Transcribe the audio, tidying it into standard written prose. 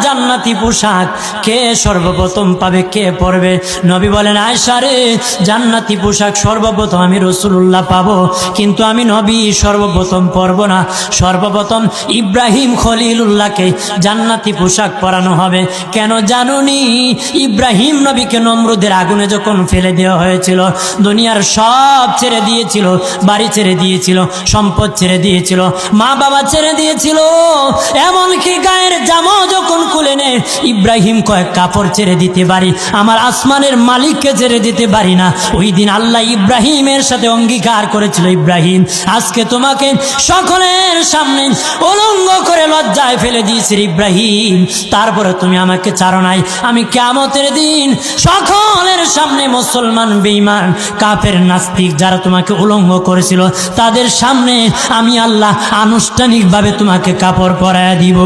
জান্নাতি পোশাক কে সর্বপ্রথম পাবে, কে পরবে? নবী বলেন, আয়েশা রে, জান্নাতি পোশাক সর্বপ্রথম আমি রাসূলুল্লাহ পাবো, কিন্তু আমি নবী সর্বপ্রথম পরব না। সর্বপ্রথম ইব্রাহিম খলিলুল্লাহকে জান্নাতি পোশাক পরানো হবে। কেন জানুনি? ইব্রাহিম নবীকে নমরুদের আগুনে যখন ফেলে দেওয়া হয়েছিল, দুনিয়ার সব ছেড়ে দিয়েছিল, বাড়ি ছেড়ে দিয়েছিল, সম্পদ ছেড়ে দিয়েছিল, মা বাবা ছেড়ে দিয়েছিল, এমনকি গায়ের জামা যখন খুলে নেয়, ইব্রাহিম কয়েক কাপড় ছেড়ে দিতে পারি, আমার আসমানের মালিককে ছেড়ে দিতে পারি না। ওই দিন আল্লাহ ইব্রাহিমের সাথে অঙ্গীকার করেছিল, ইব্রাহিম আজকে তোমাকে সকলের সামনে উলঙ্গ করে লজ্জায় ফেলে দিয়েছি ইব্রাহিম, তারপরে তুমি আমাকে ছাড়ো নাই। আমি কিয়ামতের দিন সকলের সামনে মুসলমান, বেঈমান, কাফের, নাস্তিক যারা তোমাকে উলঙ্গ করেছিল, তাদের সামনে আমি আল্লাহ আনুষ্ঠানিকভাবে তোমাকে কাপড় পরায়া দিব।